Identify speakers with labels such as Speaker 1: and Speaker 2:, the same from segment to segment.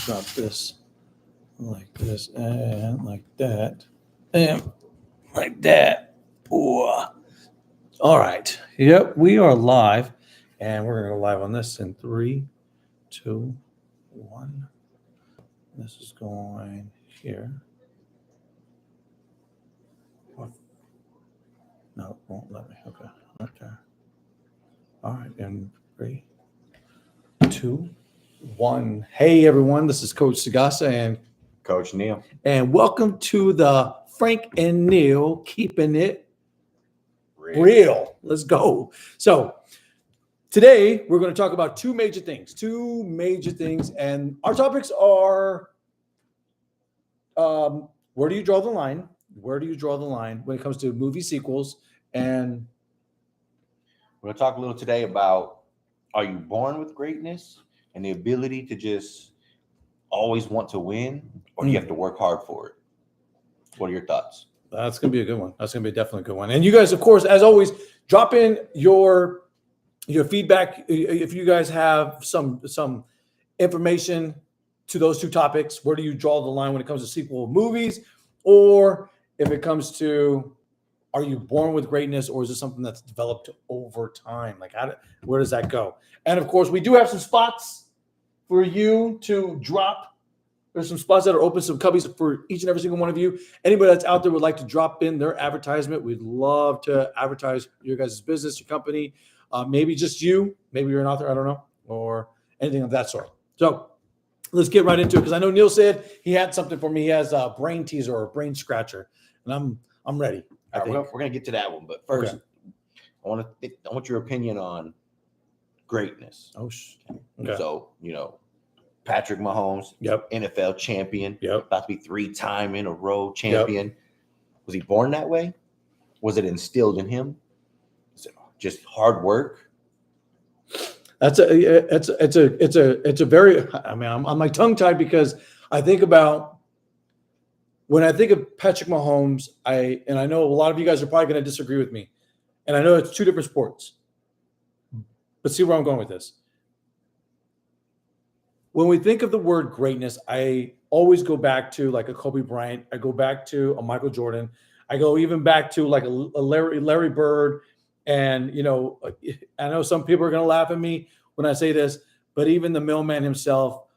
Speaker 1: drop this like this and like that and like that. Ooh. All right. Yep, we are live, and we're going to go live on this in 3, 2, 1. This is going here. What? No, it won't let me. Okay. All right, in 3, 2, 1. Hey, everyone. This is Coach Sagasa and
Speaker 2: Coach Neil.
Speaker 1: And welcome to the Frank and Neil Keeping It Real. Let's go. So today we're going to talk about two major things, and our topics are where do you draw the line? Where do you draw the line when it comes to movie sequels? And
Speaker 2: we're going to talk a little today about, are you born with greatness and the ability to just always want to win, or do you have to work hard for it? What are your thoughts?
Speaker 1: That's going to be a good one. That's going to be definitely a good one. And you guys, of course, as always, drop in your feedback. If you guys have some information to those two topics, where do you draw the line when it comes to sequel movies? Or if it comes to, are you born with greatness, or is it something that's developed over time? Like, where does that go? And of course, we do have some spots for you to drop. There's some spots that are open, some cubbies for each and every single one of you. Anybody that's out there would like to drop in their advertisement, we'd love to advertise your guys' business, your company, maybe just you. Maybe you're an author, I don't know, or anything of that sort. So let's get right into it, because I know Neil said he had something for me. He has a brain teaser or a brain scratcher, and I'm ready.
Speaker 2: We're going to get to that one, but first, okay. I want your opinion on greatness.
Speaker 1: Okay.
Speaker 2: So, Patrick Mahomes, NFL champion, about to be 3-time in a row champion. Yep. Was he born that way? Was it instilled in him? Is it just hard work?
Speaker 1: It's a very, I mean, I'm like tongue tied, because I think about, when I think of Patrick Mahomes, I know a lot of you guys are probably going to disagree with me, and I know it's two different sports, but see where I'm going with this. When we think of the word greatness, I always go back to like a Kobe Bryant. I go back to a Michael Jordan. I go even back to like a Larry Bird. And, I know some people are going to laugh at me when I say this, but even the mailman himself,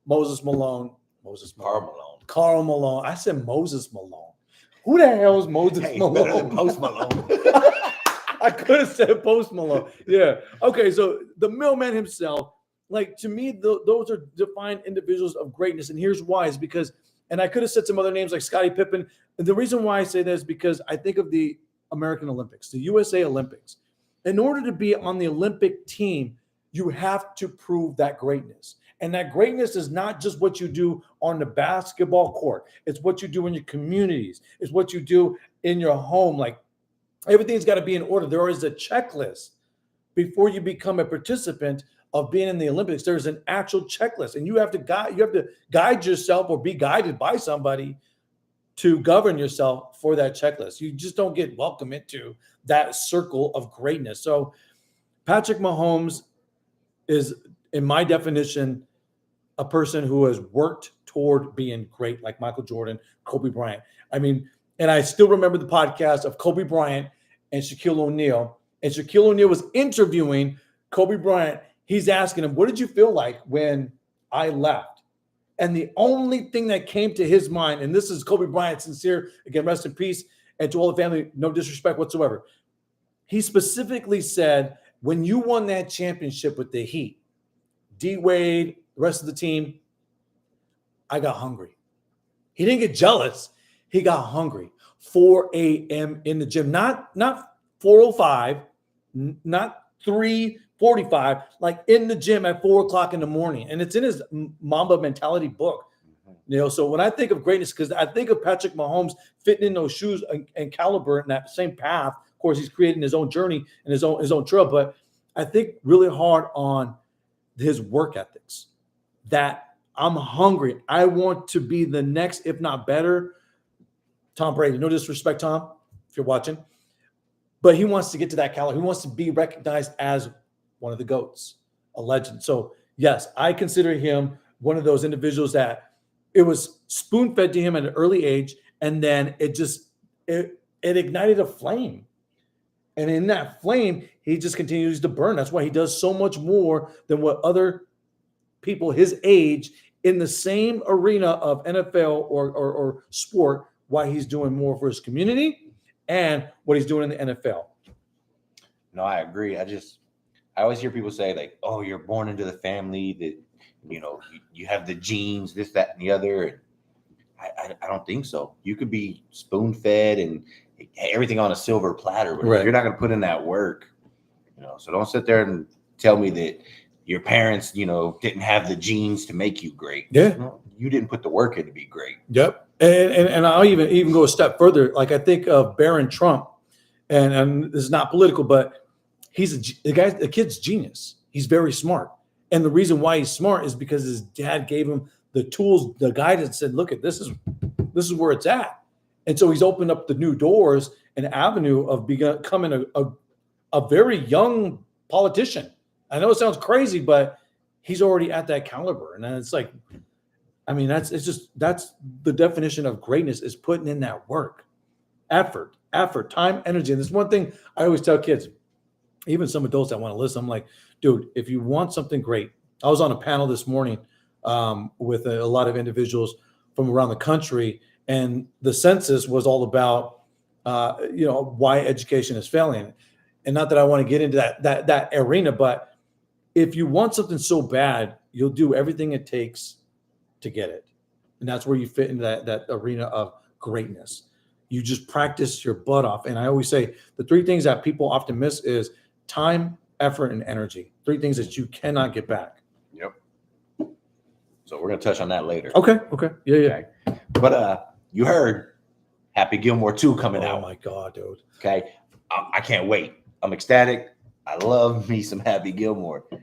Speaker 1: Karl Malone. I said Moses Malone. Who the hell is Moses Malone?
Speaker 2: Better than Post Malone.
Speaker 1: I could have said Post Malone. Yeah. Okay, so the mailman himself, like, to me, those are defined individuals of greatness. And here's why, is because, and I could have said some other names like Scottie Pippen. And the reason why I say that is because I think of the American Olympics, the USA Olympics. In order to be on the Olympic team, you have to prove that greatness. And that greatness is not just what you do on the basketball court. It's what you do in your communities. It's what you do in your home. Like, everything's got to be in order. There is a checklist before you become a participant of being in the Olympics. There's an actual checklist, and you have to guide yourself, or be guided by somebody to govern yourself for that checklist. You just don't get welcome into that circle of greatness. So Patrick Mahomes is, in my definition, a person who has worked toward being great, like Michael Jordan, Kobe Bryant. I mean, and I still remember the podcast of Kobe Bryant and Shaquille O'Neal. And Shaquille O'Neal was interviewing Kobe Bryant. He's asking him, what did you feel like when I left? And the only thing that came to his mind, and this is Kobe Bryant, sincere, again, rest in peace, and to all the family, no disrespect whatsoever. He specifically said, when you won that championship with the Heat, D Wade, the rest of the team, I got hungry. He didn't get jealous. He got hungry. 4 a.m. in the gym, not 4:05, not 3:45, like in the gym at 4 o'clock in the morning. And it's in his Mamba Mentality book. So when I think of greatness, because I think of Patrick Mahomes fitting in those shoes and caliber in that same path. Of course, he's creating his own journey and his own trail. But I think really hard on his work ethics, that I'm hungry. I want to be the next, if not better, Tom Brady. No disrespect, Tom, if you're watching. But he wants to get to that caliber. He wants to be recognized as one of the GOATs, a legend. So, yes, I consider him one of those individuals that it was spoon fed to him at an early age, and then it ignited a flame. And in that flame, he just continues to burn. That's why he does so much more than what other people his age in the same arena of NFL or sport, why he's doing more for his community and what he's doing in the NFL.
Speaker 2: No, I agree. I always hear people say, like, oh, you're born into the family that, you have the genes, this, that, and the other. I don't think so. You could be spoon fed and everything on a silver platter, but
Speaker 1: right.
Speaker 2: You're not going to put in that work, so don't sit there and tell me that your parents, didn't have the genes to make you great.
Speaker 1: Yeah.
Speaker 2: You didn't put the work in to be great.
Speaker 1: Yep. And I'll even go a step further. Like I think of Barron Trump, and this is not political, but the kid's genius. He's very smart. And the reason why he's smart is because his dad gave him the tools, the guidance, said, look, this is where it's at. And so he's opened up the new doors and avenue of becoming a very young politician. I know it sounds crazy, but he's already at that caliber. And then it's like, I mean, that's the definition of greatness, is putting in that work, effort, time, energy. And there's one thing I always tell kids, even some adults that want to listen, I'm like, dude, if you want something great, I was on a panel this morning with a lot of individuals from around the country, and the census was all about, why education is failing. And not that I want to get into that arena, but if you want something so bad, you'll do everything it takes to get it. And that's where you fit into that arena of greatness. You just practice your butt off. And I always say the three things that people often miss is time, effort, and energy. Three things that you cannot get back.
Speaker 2: Yep. So we're going to touch on that later.
Speaker 1: Okay. Yeah.
Speaker 2: Okay. But you heard Happy Gilmore 2 coming out.
Speaker 1: Oh my God, dude.
Speaker 2: Okay. I can't wait. I'm ecstatic. I love me some Happy Gilmore. But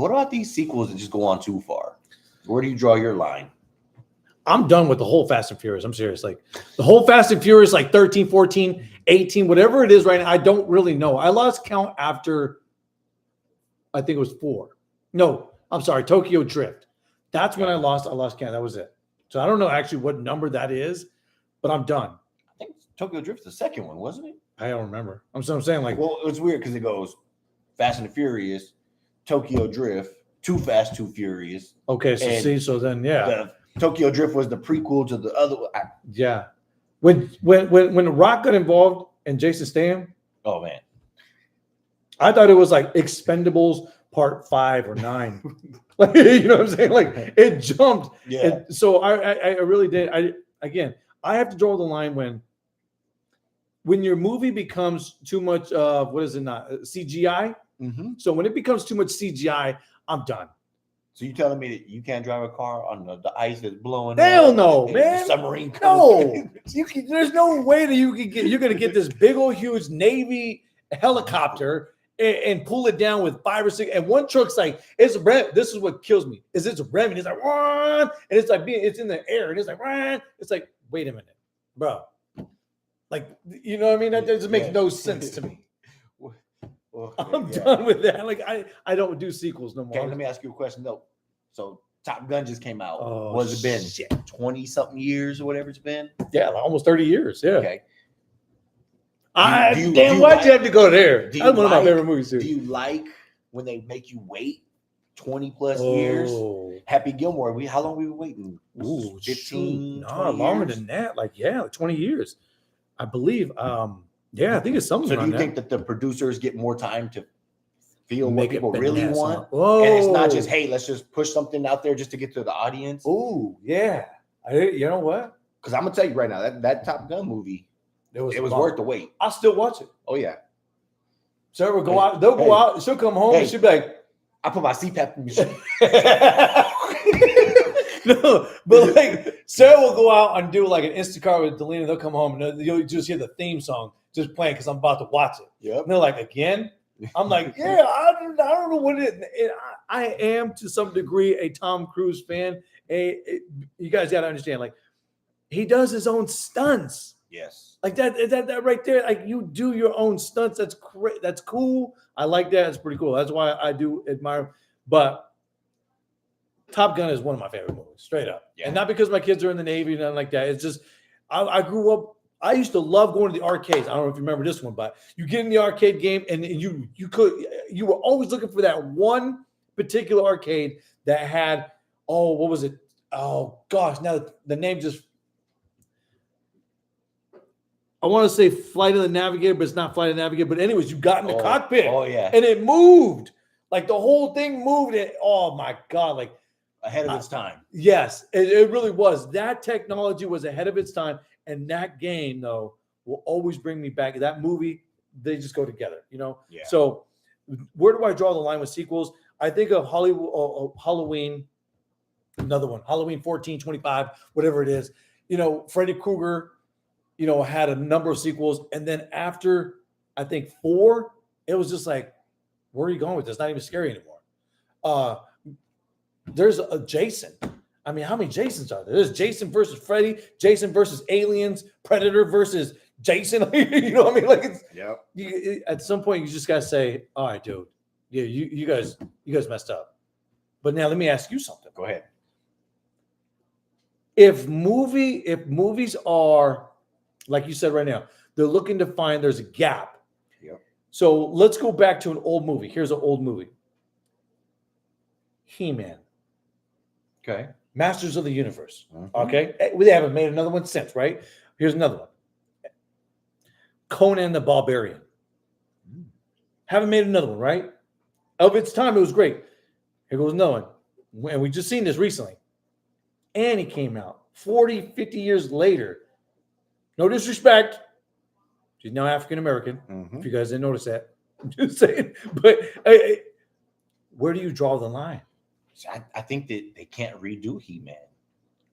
Speaker 2: what about these sequels that just go on too far? Where do you draw your line?
Speaker 1: I'm done with the whole Fast and Furious. I'm serious. Like the whole Fast and Furious, like 13, 14, 18, whatever it is right now, I don't really know. I lost count after, I think it was 4. No, I'm sorry, Tokyo Drift. That's when I lost count. That was it. So I don't know actually what number that is, but I'm done.
Speaker 2: I think Tokyo Drift's the second one, wasn't it?
Speaker 1: I don't remember. I'm saying, like,
Speaker 2: well, it's weird because it goes Fast and the Furious, Tokyo Drift, Too Fast, Too Furious.
Speaker 1: Okay, so then
Speaker 2: the Tokyo Drift was the prequel to the other one.
Speaker 1: Yeah. When The Rock got involved and Jason Statham,
Speaker 2: oh man,
Speaker 1: I thought it was like Expendables Part 5 or 9. Like, you know what I'm saying? Like it jumped.
Speaker 2: Yeah.
Speaker 1: And so I really did. I have to draw the line when your movie becomes too much of CGI.
Speaker 2: Mm-hmm.
Speaker 1: So when it becomes too much CGI, I'm done.
Speaker 2: So you telling me that you can't drive a car on the ice that's blowing?
Speaker 1: Hell no, man!
Speaker 2: Submarine.
Speaker 1: No, there's no way that you're going to get this big old huge Navy helicopter and pull it down with 5 or 6. And one truck's like, it's rev. This is what kills me. Is it's revving? It's like, Wah! And it's like it's in the air, and it's like, Wah! It's like, wait a minute, bro. Like, you know what I mean? That just makes no sense to me. Well, I'm done with that. Like, I don't do sequels no more.
Speaker 2: Okay, let me ask you a question though. So Top Gun just came out. What's it been? 20 something years or whatever it's been?
Speaker 1: Yeah, like almost 30 years. Yeah.
Speaker 2: Okay.
Speaker 1: Why'd you have to go there? That's one of my favorite movies too.
Speaker 2: Do you like when they make you wait 20 plus years? Happy Gilmore, how long we been waiting? 15,
Speaker 1: longer than that. Like 20 years. I believe. I think it's something.
Speaker 2: So do you think that the producers get more time to feel what people really want?
Speaker 1: Whoa.
Speaker 2: And it's not just, hey, let's just push something out there just to get to the audience?
Speaker 1: Oh, yeah. You know what?
Speaker 2: Because I'm going to tell you right now, that Top Gun movie, it was worth the wait.
Speaker 1: I'll still watch it.
Speaker 2: Oh, yeah.
Speaker 1: Sarah will go out. They'll go out. She'll come home and she'll be like,
Speaker 2: I put my CPAP in machine.
Speaker 1: No, but like Sarah will go out and do like an Instacart with Delina. They'll come home and you'll just hear the theme song just playing because I'm about to watch it.
Speaker 2: Yep.
Speaker 1: And they're like, again? I'm like, yeah, I don't know what it is. I am to some degree a Tom Cruise fan. You guys got to understand, like, he does his own stunts.
Speaker 2: Yes.
Speaker 1: Like that right there. Like, you do your own stunts. That's great. That's cool. I like that. It's pretty cool. That's why I do admire. But Top Gun is one of my favorite movies, straight up.
Speaker 2: Yeah.
Speaker 1: And not because my kids are in the Navy and nothing like that. It's just I grew up. I used to love going to the arcades. I don't know if you remember this one, but you get in the arcade game and you were always looking for that one particular arcade that had, oh, what was it? Oh gosh, now the name just, I want to say Flight of the Navigator, but it's not Flight of the Navigator. But anyways, you got in the cockpit.
Speaker 2: Oh yeah.
Speaker 1: And it moved. Like the whole thing moved. And oh my God. Like
Speaker 2: ahead of its time.
Speaker 1: Yes, it really was. That technology was ahead of its time. And that game, though, will always bring me back. That movie, they just go together, you know?
Speaker 2: Yeah.
Speaker 1: So where do I draw the line with sequels? I think of Halloween, another one, Halloween 14, 25, whatever it is. You know, Freddy Krueger, you know, had a number of sequels. And then after, I think 4, it was just like, where are you going with this? Not even scary anymore. There's a Jason. I mean, how many Jasons are there? There's Jason versus Freddy, Jason versus Aliens, Predator versus Jason. You know what I mean? Like, it's, at some point, you just got to say, all right, dude, yeah, you guys messed up. But now let me ask you something.
Speaker 2: Go ahead.
Speaker 1: If movies are, like you said right now, they're looking to find there's a gap.
Speaker 2: Yep.
Speaker 1: So let's go back to an old movie. Here's an old movie. He-Man.
Speaker 2: Okay.
Speaker 1: Masters of the Universe.
Speaker 2: Mm-hmm.
Speaker 1: Okay. They haven't made another one since, right? Here's another one. Conan the Barbarian. Haven't made another one, right? Of its time, it was great. Here goes another one. And we just seen this recently. Annie came out 40, 50 years later. No disrespect. She's now African-American.
Speaker 2: Mm-hmm.
Speaker 1: If you guys didn't notice that. I'm just saying. But where do you draw the line?
Speaker 2: I think that they can't redo He-Man.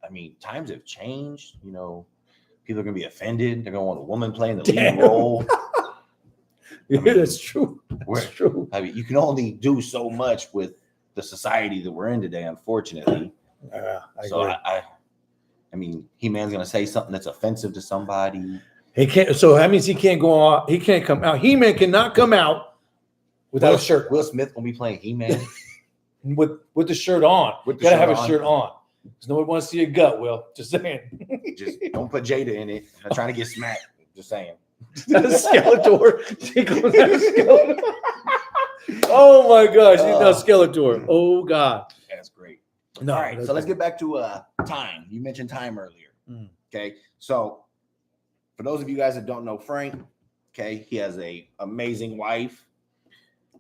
Speaker 2: I mean, times have changed. You know, people are going to be offended. They're going to want a woman playing the lead role.
Speaker 1: Yeah, that's true. That's true.
Speaker 2: I mean, you can only do so much with the society that we're in today, unfortunately. I mean, He-Man's going to say something that's offensive to somebody.
Speaker 1: He can't. So that means he can't go on. He can't come out. He-Man cannot come out without a shirt.
Speaker 2: Will Smith will be playing He-Man
Speaker 1: with the shirt on. You gotta have a shirt on. Because nobody wants to see your gut, Will. Just saying.
Speaker 2: Just don't put Jada in it. I'm trying to get smacked. Just saying.
Speaker 1: Skeletor. Oh my gosh. He does Skeletor. Oh God.
Speaker 2: That's great.
Speaker 1: No,
Speaker 2: all right. So let's get back to time. You mentioned time earlier. Okay. So for those of you guys that don't know Frank, okay, he has a amazing wife.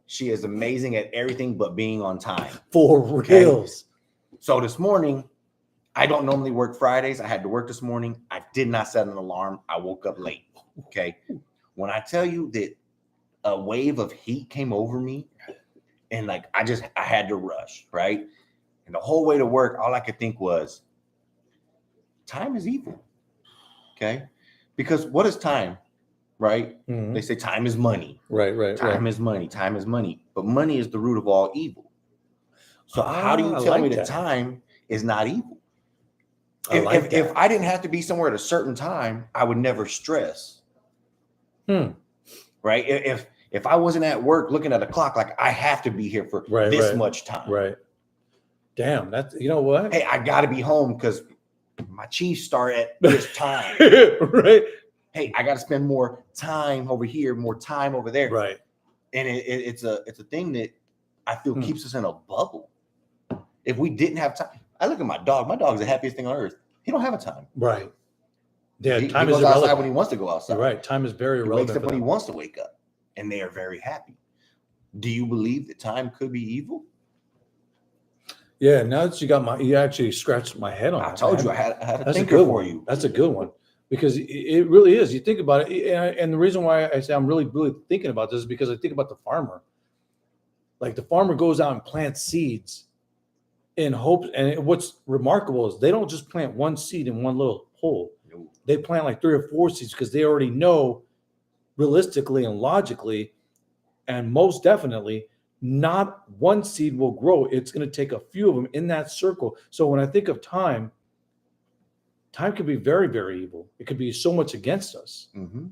Speaker 2: She is amazing at everything but being on time.
Speaker 1: For reals.
Speaker 2: Okay? So this morning, I don't normally work Fridays. I had to work this morning. I did not set an alarm. I woke up late. Okay. When I tell you that a wave of heat came over me and like I had to rush, right? And the whole way to work, all I could think was time is evil. Okay. Because what is time? Right? Mm-hmm. They say time is money.
Speaker 1: Right.
Speaker 2: Time is money. Time is money. But money is the root of all evil. So how do you tell me that time is not evil? If I didn't have to be somewhere at a certain time, I would never stress. Right? If I wasn't at work looking at a clock, like I have to be here for this much time.
Speaker 1: Right. Damn, that's, you know what?
Speaker 2: Hey, I got to be home because my Chiefs start at this time.
Speaker 1: Right.
Speaker 2: Hey, I got to spend more time over here, more time over there.
Speaker 1: Right.
Speaker 2: And it's a thing that I feel keeps us in a bubble. If we didn't have time, I look at my dog. My dog is the happiest thing on earth. He don't have a time.
Speaker 1: Right. Yeah,
Speaker 2: time is outside when he wants to go outside.
Speaker 1: You're right. Time is very irrelevant.
Speaker 2: He wakes up when he wants to wake up, and they are very happy. Do you believe that time could be evil?
Speaker 1: Yeah. Now that you actually scratched my head on it.
Speaker 2: I told you I had a thinker for you.
Speaker 1: That's a good one. Because it really is. You think about it, and the reason why I say I'm really, really thinking about this is because I think about the farmer. Like the farmer goes out and plants seeds in hopes, and what's remarkable is they don't just plant one seed in one little hole. No. They plant like 3 or 4 seeds because they already know realistically and logically, and most definitely, not one seed will grow. It's going to take a few of them in that circle. So when I think of time could be very, very evil. It could be so much against us. Mm-hmm.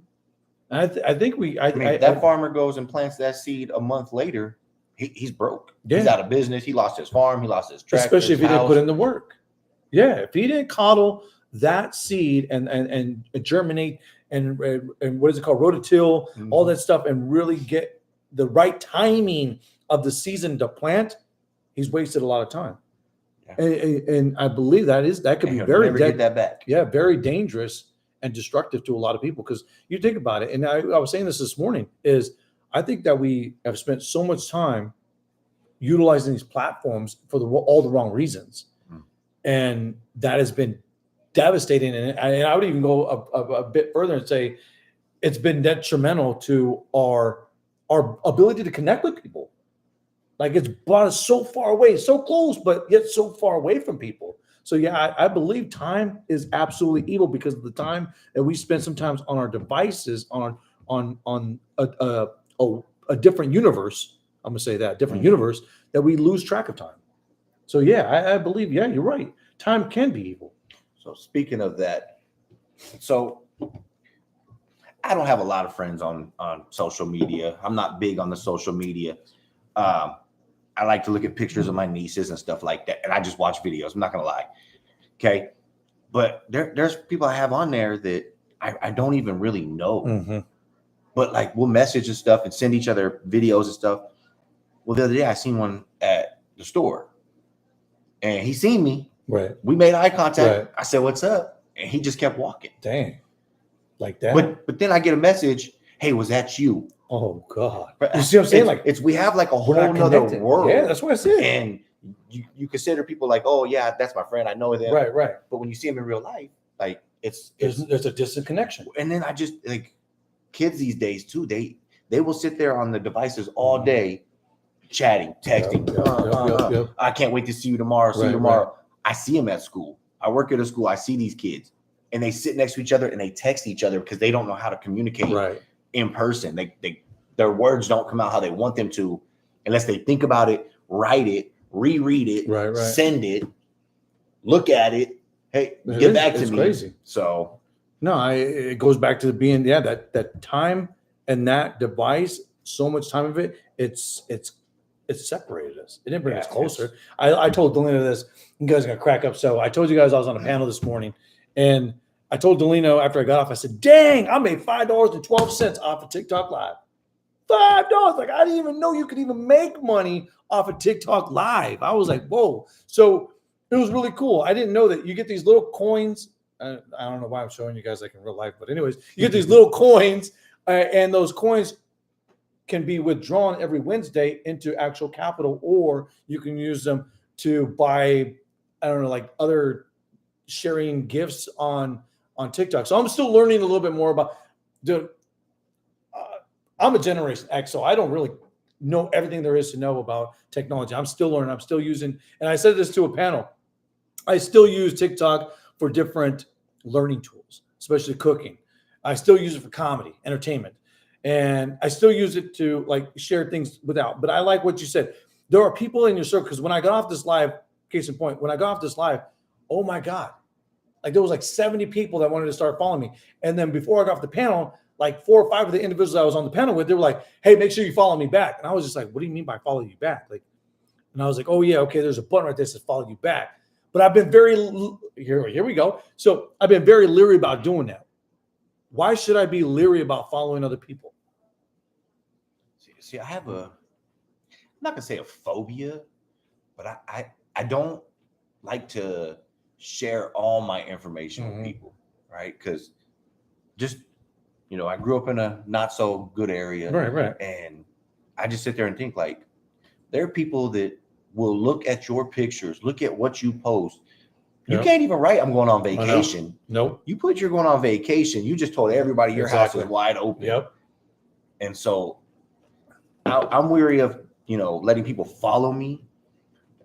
Speaker 1: And I think that
Speaker 2: farmer goes and plants that seed a month later. he's broke.
Speaker 1: Yeah.
Speaker 2: He's out of business. He lost his farm. He lost his tractor,
Speaker 1: especially if he didn't put in the work. Yeah, if he didn't coddle that seed and germinate and what is it called, rototill, all that stuff, and really get the right timing of the season to plant, he's wasted a lot of time. Yeah. And I believe that could be very
Speaker 2: get that back.
Speaker 1: Yeah, very dangerous and destructive to a lot of people, because you think about it. And I was saying this morning is I think that we have spent so much time utilizing these platforms for all the wrong reasons. And that has been devastating. And I would even go a bit further and say it's been detrimental to our ability to connect with people. Like, it's brought us so far away, so close, but yet so far away from people. So yeah, I believe time is absolutely evil, because of the time that we spend sometimes on our devices on a different universe. I'm gonna say that different universe, that we lose track of time. So yeah, I believe, yeah, you're right. Time can be evil.
Speaker 2: So speaking of that, so I don't have a lot of friends on social media. I'm not big on the social media. I like to look at pictures of my nieces and stuff like that, and I just watch videos. I'm not gonna lie. Okay. But there's people I have on there that I don't even really know. But like, we'll message and stuff and send each other videos and stuff. Well, the other day I seen one at the store, and he seen me.
Speaker 1: Right.
Speaker 2: We made eye contact. Right. I said, "What's up?" And he just kept walking.
Speaker 1: Dang. Like that.
Speaker 2: But then I get a message, "Hey, was that you?"
Speaker 1: Oh God. You see what I'm saying?
Speaker 2: Like, we have like a whole nother world.
Speaker 1: Yeah, that's what I said.
Speaker 2: And you consider people like, "Oh yeah, that's my friend. I know them."
Speaker 1: Right.
Speaker 2: But when you see them in real life, like,
Speaker 1: there's a distant connection.
Speaker 2: And then I just, like, kids these days too, they will sit there on the devices all day, chatting, texting. Yep. I can't wait to see you tomorrow. See you tomorrow. Right. I see them at school. I work at a school. I see these kids, and they sit next to each other and they text each other because they don't know how to communicate in person. Their words don't come out how they want them to, unless they think about it, write it, reread it, send it, look at it. Hey, get back to me. It's crazy. So
Speaker 1: no, it goes back to being that time and that device. So much time of it, it's separated us. It didn't bring us closer. I told Delino this. You guys are gonna crack up. So I told you guys I was on a panel this morning, and I told Delino after I got off, I said, "Dang, I made $5.12 off of TikTok Live. $5. Like, I didn't even know you could even make money off of TikTok Live." I was like, whoa. So it was really cool. I didn't know that you get these little coins. I don't know why I'm showing you guys like in real life, but anyways, you get these little coins, and those coins can be withdrawn every Wednesday into actual capital, or you can use them to buy, I don't know, like other sharing gifts on TikTok. So I'm still learning a little bit more about I'm a Generation X, so I don't really know everything there is to know about technology. I'm still learning. I'm still using, and I said this to a panel, I still use TikTok for different learning tools, especially cooking. I still use it for comedy, entertainment, and I still use it to like share things without. But I like what you said. There are people in your circle, because when I got off this live, case in point, when I got off this live, oh my God, like there was like 70 people that wanted to start following me. And then before I got off the panel, like 4 or 5 of the individuals I was on the panel with, they were like, "Hey, make sure you follow me back." And I was just like, "What do you mean by follow you back?" Like, and I was like, "Oh yeah, okay, there's a button right there that says follow you back." But I've been very, here we go. So I've been very leery about doing that. Why should I be leery about following other people?
Speaker 2: See, I have I'm not gonna say a phobia, but I don't like to share all my information with people, right? Because just, I grew up in a not so good area,
Speaker 1: right,
Speaker 2: and I just sit there and think, like, there are people that will look at your pictures, look at what you post. You can't even write, "I'm going on vacation."
Speaker 1: Nope.
Speaker 2: You put you're going on vacation. You just told everybody your house is wide open.
Speaker 1: Yep.
Speaker 2: And so I'm weary of, letting people follow me.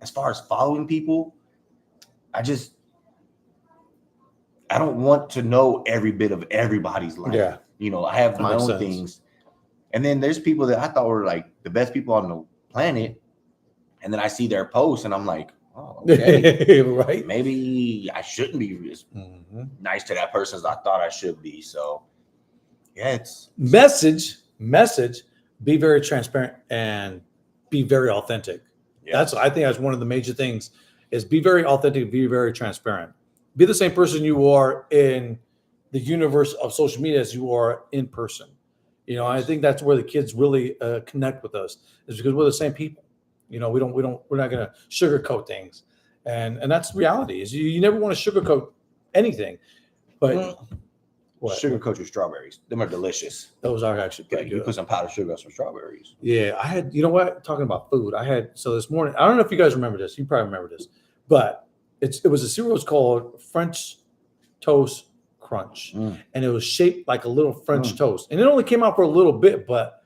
Speaker 2: As far as following people, I don't want to know every bit of everybody's life.
Speaker 1: Yeah.
Speaker 2: I have my own things. And then there's people that I thought were like the best people on the planet. And then I see their posts and I'm like, oh, okay.
Speaker 1: Right.
Speaker 2: Maybe I shouldn't be as nice to that person as I thought I should be. So yeah, it's
Speaker 1: message, be very transparent and be very authentic.
Speaker 2: Yeah.
Speaker 1: I think that's one of the major things is be very authentic, be very transparent. Be the same person you are in the universe of social media as you are in person. You know, I think that's where the kids really connect with us is because we're the same people. You know, we're not going to sugarcoat things. And that's reality is you never want to sugarcoat anything, but
Speaker 2: sugarcoat your strawberries. Them are delicious.
Speaker 1: Those are actually pretty good.
Speaker 2: You put some powdered sugar on some strawberries.
Speaker 1: Yeah, I had, you know what? Talking about food, so this morning, I don't know if you guys remember this. You probably remember this, but it was a cereal. It's called French Toast Crunch, and it was shaped like a little French toast. And it only came out for a little bit, but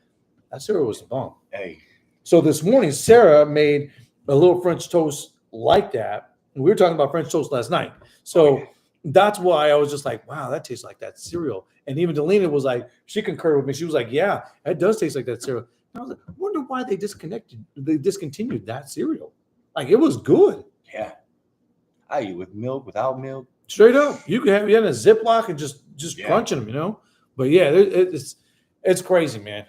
Speaker 1: that cereal was a bomb.
Speaker 2: Hey,
Speaker 1: so this morning, Sarah made a little French toast like that. We were talking about French toast last night, so that's why I was just like, wow, that tastes like that cereal. And even Delina was like, she concurred with me. She was like, yeah, it does taste like that cereal. And I was like, I wonder why they discontinued that cereal. Like it was good.
Speaker 2: Yeah. I eat with milk, without milk.
Speaker 1: Straight up. You can have it in a Ziploc and just crunching them, you know? But yeah, it's crazy, man.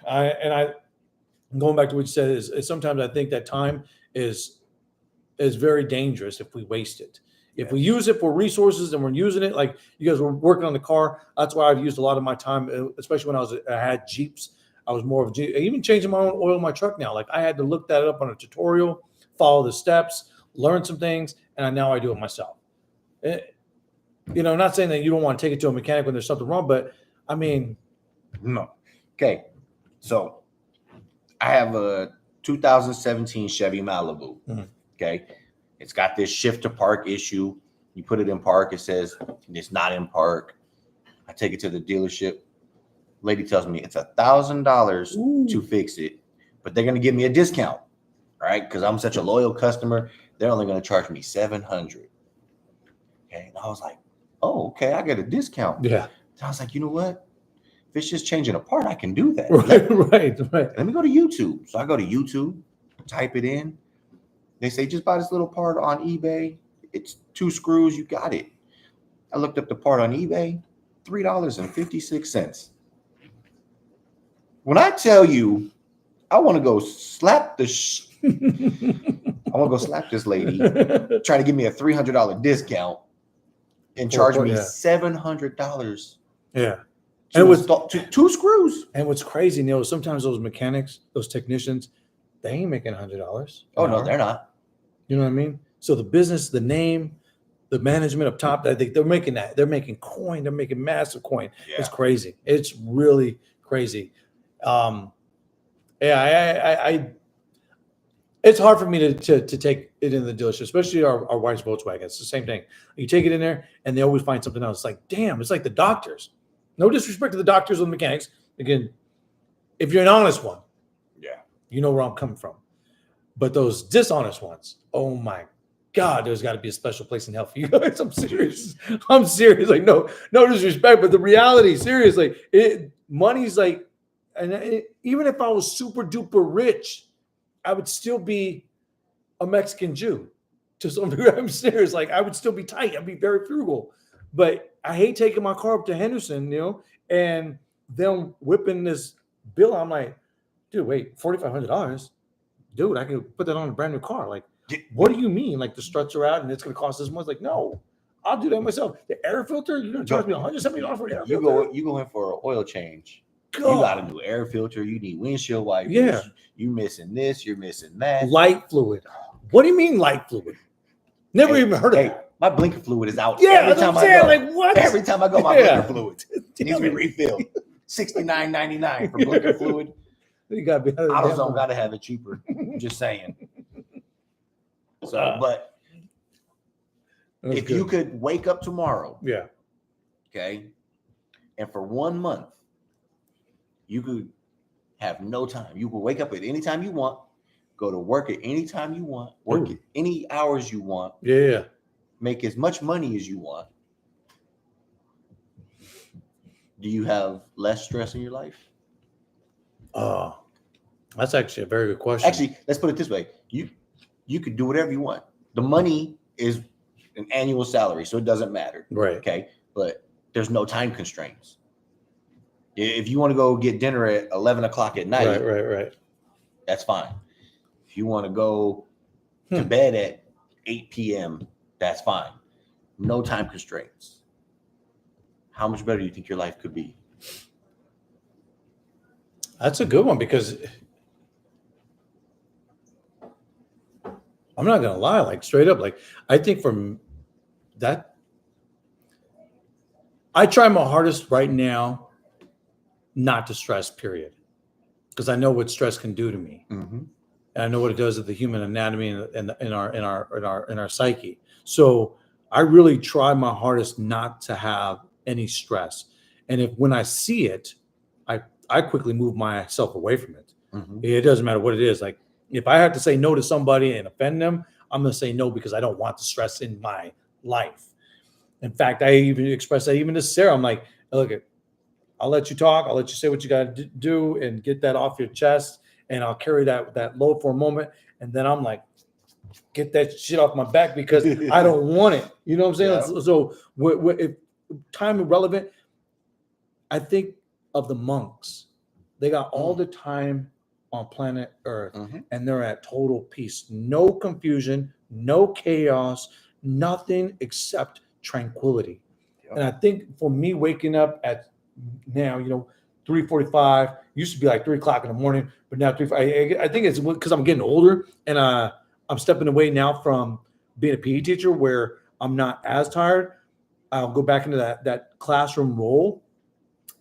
Speaker 1: Going back to what you said is sometimes I think that time is very dangerous if we waste it. If we use it for resources and we're using it, like you guys were working on the car, that's why I've used a lot of my time, especially when I had Jeeps. I was more of a Jeep, even changing my own oil in my truck now. Like I had to look that up on a tutorial, follow the steps, learn some things, and now I do it myself. You know, not saying that you don't want to take it to a mechanic when there's something wrong, but I mean,
Speaker 2: no. Okay, so I have a 2017 Chevy Malibu. Okay. It's got this shift to park issue. You put it in park, it says it's not in park. I take it to the dealership. Lady tells me it's $1,000 to fix it, but they're going to give me a discount, right? Because I'm such a loyal customer. They're only going to charge me $700. Okay. And I was like, oh, okay, I get a discount.
Speaker 1: Yeah.
Speaker 2: And I was like, you know what? If it's just changing a part, I can do that.
Speaker 1: Right.
Speaker 2: Let me go to YouTube. So I go to YouTube, type it in. They say, just buy this little part on eBay. It's 2 screws. You got it. I looked up the part on eBay, $3.56. When I tell you, I want to go slap this lady, trying to give me a $300 discount and charge me $700.
Speaker 1: Yeah.
Speaker 2: And it was 2 screws.
Speaker 1: And what's crazy, Neil, is sometimes those mechanics, those technicians, they ain't making $100.
Speaker 2: Oh, no, they're not.
Speaker 1: You know what I mean? So the business, the name, the management up top, I think they're making that. They're making coin. They're making massive coin. Yeah. It's crazy. It's really crazy. It's hard for me to take it in the dealership, especially our wife's Volkswagen. It's the same thing. You take it in there, and they always find something else. It's like, damn, it's like the doctors. No disrespect to the doctors or the mechanics. Again, if you're an honest one, you know where I'm coming from. But those dishonest ones, oh my God, there's got to be a special place in hell for you guys. I'm serious. Like, no disrespect, but the reality, seriously, money's like, even if I was super duper rich, I would still be a Mexican Jew. To some degree, I'm serious. Like, I would still be tight. I'd be very frugal. But I hate taking my car up to Henderson, and them whipping this bill. I'm like, dude, wait, $4,500, dude, I can put that on a brand new car. Like, what do you mean? Like the struts are out and it's going to cost this much? Like, no, I'll do that myself. The air filter, you're going to charge me $170 for the air filter?
Speaker 2: You go in for an oil change. God. You got a new air filter. You need windshield wipers.
Speaker 1: Yeah.
Speaker 2: You missing this. You're missing that.
Speaker 1: Light fluid. What do you mean light fluid? Never even heard of that.
Speaker 2: My blinker fluid is out.
Speaker 1: Yeah, every time I go. Like, what?
Speaker 2: Every time I go, my blinker fluid needs to be refilled. $69.99 for blinker fluid.
Speaker 1: You got to be
Speaker 2: AutoZone got to have it cheaper. Just saying. So, but if you could wake up tomorrow, okay, and for 1 month, you could have no time. You could wake up at any time you want, go to work at any time you want, work at any hours you want.
Speaker 1: Yeah.
Speaker 2: Make as much money as you want. Do you have less stress in your life?
Speaker 1: Oh, that's actually a very good question.
Speaker 2: Actually, let's put it this way. You could do whatever you want. The money is an annual salary, so it doesn't matter.
Speaker 1: Right.
Speaker 2: Okay. But there's no time constraints. If you want to go get dinner at 11 o'clock at night,
Speaker 1: right.
Speaker 2: That's fine. If you want to go to bed at 8 p.m., that's fine. No time constraints. How much better do you think your life could be?
Speaker 1: That's a good one, because I'm not gonna lie, like straight up, like I think from that, I try my hardest right now not to stress, period, because I know what stress can do to me, and I know what it does to the human anatomy and in our psyche. So I really try my hardest not to have any stress, and if when I see it, I quickly move myself away from it. It doesn't matter what it is. Like if I have to say no to somebody and offend them, I'm going to say no because I don't want the stress in my life. In fact, I even express that even to Sarah. I'm like, look, I'll let you talk. I'll let you say what you got to do and get that off your chest. And I'll carry that load for a moment. And then I'm like, get that shit off my back because I don't want it. You know what I'm saying? Yeah. So if time irrelevant, I think of the monks. They got all the time on planet Earth, and they're at total peace. No confusion, no chaos, nothing except tranquility. Yep. And I think for me, waking up at now, 3:45, used to be like 3 o'clock in the morning, but now 3. I think it's because I'm getting older, and I'm stepping away now from being a PE teacher where I'm not as tired. I'll go back into that classroom role,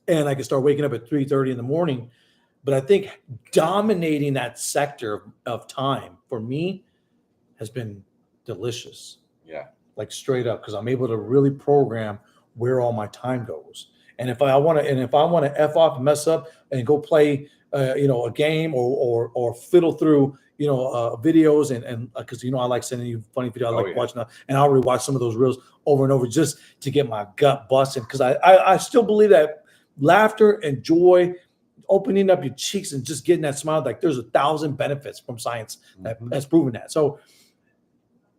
Speaker 1: and I can start waking up at 3:30 in the morning. But I think dominating that sector of time for me has been delicious.
Speaker 2: Yeah.
Speaker 1: Like straight up, because I'm able to really program where all my time goes. And if I want to F off and mess up and go play a game or fiddle through videos and because I like sending you funny videos, I like watching that, and I'll rewatch some of those reels over and over just to get my gut busting, because I still believe that laughter and joy, opening up your cheeks and just getting that smile, like there's 1,000 benefits from science that's proven that. So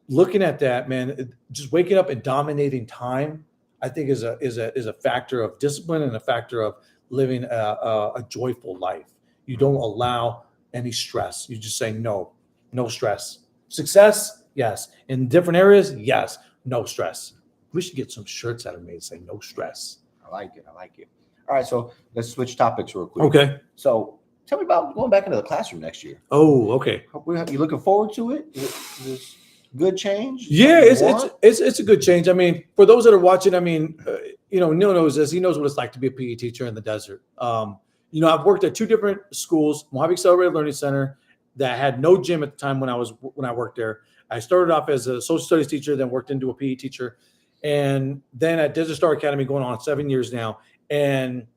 Speaker 1: looking at that, man, just waking up and dominating time, I think is a factor of discipline and a factor of living a joyful life. You don't allow any stress. You just say no stress. Success, yes. In different areas, yes. No stress. We should get some shirts that are made say no stress.
Speaker 2: I like it. All right, so let's switch topics real quick.
Speaker 1: Okay.
Speaker 2: So tell me about going back into the classroom next year.
Speaker 1: Oh, okay.
Speaker 2: You looking forward to it? Is this good change?
Speaker 1: Yeah, it's a good change. I mean, for those that are watching, I mean, Neil knows this. He knows what it's like to be a PE teacher in the desert. I've worked at 2 different schools, Mojave Accelerated Learning Center, that had no gym at the time when I worked there. I started off as a social studies teacher, then worked into a PE teacher, and then at Desert Star Academy, going on 7 years now, and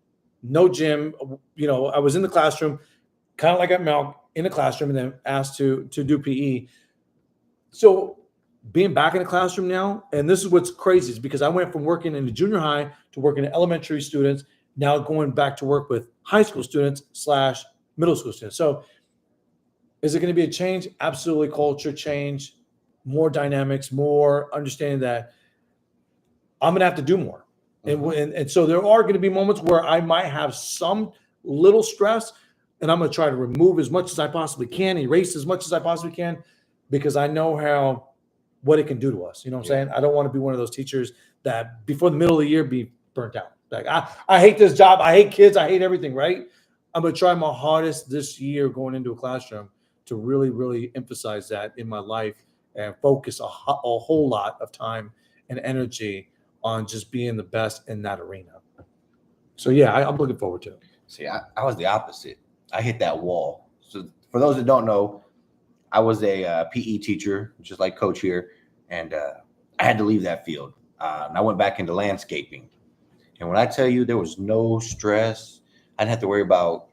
Speaker 1: no gym. I was in the classroom, kind of like at Malk, in the classroom, and then asked to do PE. So being back in the classroom now, and this is what's crazy, is because I went from working in the junior high to working in elementary students, now going back to work with high school students / middle school students. So is it going to be a change? Absolutely. Culture change, more dynamics, more understanding that I'm going to have to do more. And so there are going to be moments where I might have some little stress, and I'm going to try to remove as much as I possibly can, erase as much as I possibly can, because I know what it can do to us. You know what I'm saying? I don't want to be one of those teachers that before the middle of the year be burnt out. Like, I hate this job. I hate kids. I hate everything, right? I'm going to try my hardest this year going into a classroom to really, really emphasize that in my life and focus a whole lot of time and energy on just being the best in that arena. So, yeah, I'm looking forward to it.
Speaker 2: See, I was the opposite. I hit that wall. So for those that don't know, I was a PE teacher, just like Coach here, and I had to leave that field. And I went back into landscaping. And when I tell you there was no stress, I didn't have to worry about,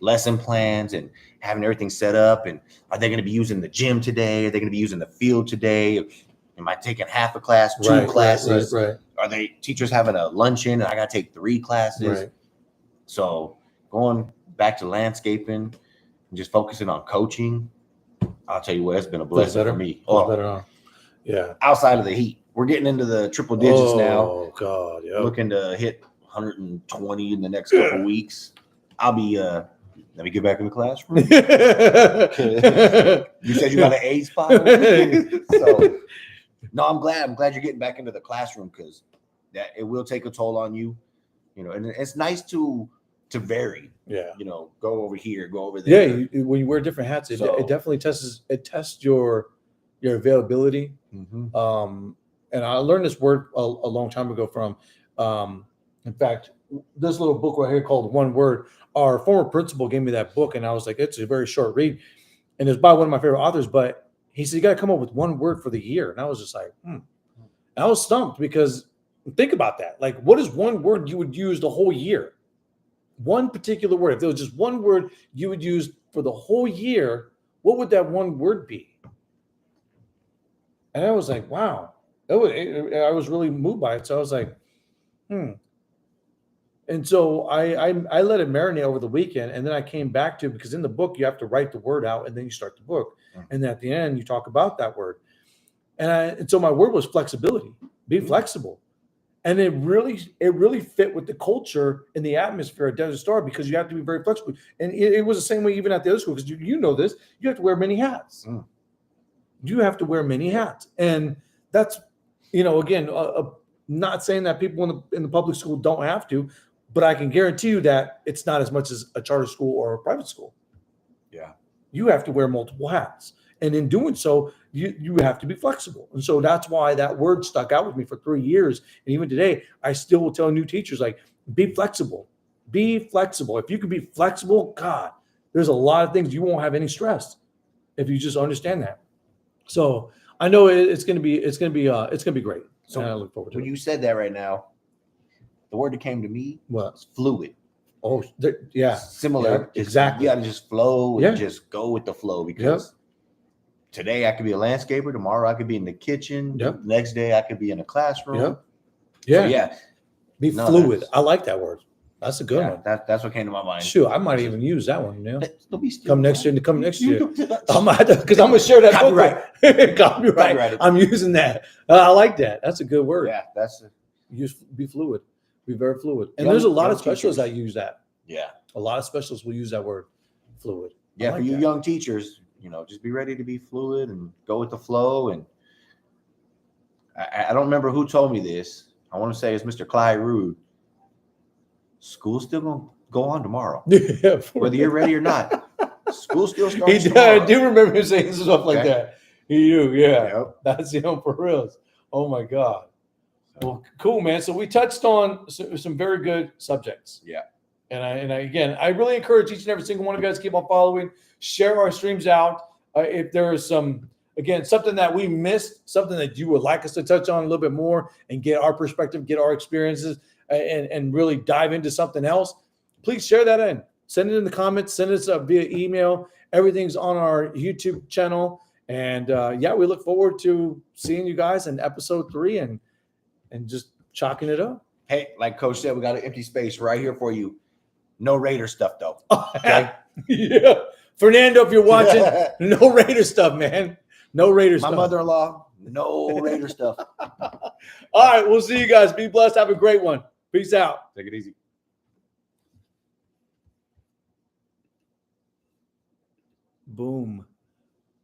Speaker 2: lesson plans and having everything set up. And are they going to be using the gym today? Are they going to be using the field today? Am I taking half a class, 2 classes?
Speaker 1: Right.
Speaker 2: Are they teachers having a luncheon and I got to take 3 classes? Right. So going back to landscaping and just focusing on coaching, I'll tell you what, it's been a blessing for me.
Speaker 1: Yeah.
Speaker 2: Outside of the heat, we're getting into the triple digits now.
Speaker 1: Oh God, yeah.
Speaker 2: Looking to hit 120 in the next couple weeks. I'll be Let me get back in the classroom. You said you got an A spot. So no, I'm glad you're getting back into the classroom, because that it will take a toll on you, you know, and it's nice to vary.
Speaker 1: Yeah.
Speaker 2: You know, go over here, go over there.
Speaker 1: Yeah, when you wear different hats, it definitely tests your availability.
Speaker 2: Mm-hmm.
Speaker 1: And I learned this word a long time ago from, in fact, this little book right here called One Word. Our former principal gave me that book, and I was like, it's a very short read, and it's by one of my favorite authors. But he said, you got to come up with one word for the year, and I was just like, And I was stumped, because think about that. Like, what is one word you would use the whole year? One particular word. If there was just one word you would use for the whole year, what would that one word be? And I was like, wow. I was really moved by it. So I was like, And so I let it marinate over the weekend, and then I came back to it, because in the book you have to write the word out, and then you start the book, and at the end you talk about that word. And so my word was flexibility. Be flexible. And it really fit with the culture and the atmosphere at Desert Star, because you have to be very flexible. And it was the same way even at the other school, because you know this, you have to wear many hats. You have to wear many hats. And that's, again, not saying that people in the public school don't have to, but I can guarantee you that it's not as much as a charter school or a private school.
Speaker 2: Yeah.
Speaker 1: You have to wear multiple hats. And in doing so, you have to be flexible. And so that's why that word stuck out with me for 3 years. And even today, I still will tell new teachers, like, be flexible. Be flexible. If you can be flexible, God, there's a lot of things you won't have any stress if you just understand that. So I know it's going to be great. So I look forward to
Speaker 2: when
Speaker 1: it.
Speaker 2: you said that right now, the word that came to me was fluid.
Speaker 1: Oh, yeah.
Speaker 2: Similar.
Speaker 1: Yeah, exactly.
Speaker 2: You got to just flow and just go with the flow, because today I could be a landscaper. Tomorrow I could be in the kitchen.
Speaker 1: Yep.
Speaker 2: Next day I could be in a classroom.
Speaker 1: Yep. Yeah.
Speaker 2: So yeah.
Speaker 1: Be fluid. I like that word. That's a good one.
Speaker 2: That's what came to my mind.
Speaker 1: Shoot, I might even use that one.
Speaker 2: Come
Speaker 1: next year. I'm gonna share that
Speaker 2: Copyright.
Speaker 1: Copyright. I'm using that. I like that. That's a good word.
Speaker 2: Yeah,
Speaker 1: Be fluid. Be very fluid. And there's a lot of specialists that use that.
Speaker 2: Yeah.
Speaker 1: A lot of specialists will use that word, fluid.
Speaker 2: Yeah, for you young teachers, just be ready to be fluid and go with the flow. And I don't remember who told me this. I want to say it's Mr. Clyde Rude. School's still going to go on tomorrow.
Speaker 1: Yeah,
Speaker 2: whether you're ready or not. School still starts tomorrow.
Speaker 1: I do remember him saying stuff like that. He do, yeah.
Speaker 2: Yep.
Speaker 1: That's, for reals. Oh, my God. Well, cool, man. So we touched on some very good subjects.
Speaker 2: Yeah.
Speaker 1: And I really encourage each and every single one of you guys to keep on following, share our streams out. If there is something that we missed, something that you would like us to touch on a little bit more and get our perspective, get our experiences, and really dive into something else, please share that in. Send it in the comments. Send us via email. Everything's on our YouTube channel. And we look forward to seeing you guys in episode 3 and just chalking it up.
Speaker 2: Hey, like Coach said, we got an empty space right here for you. No Raider stuff, though. Okay.
Speaker 1: Yeah. Fernando, if you're watching, no Raider stuff, man. No Raider stuff.
Speaker 2: My mother-in-law, no Raider stuff.
Speaker 1: All right. We'll see you guys. Be blessed. Have a great one. Peace out.
Speaker 2: Take it easy.
Speaker 1: Boom.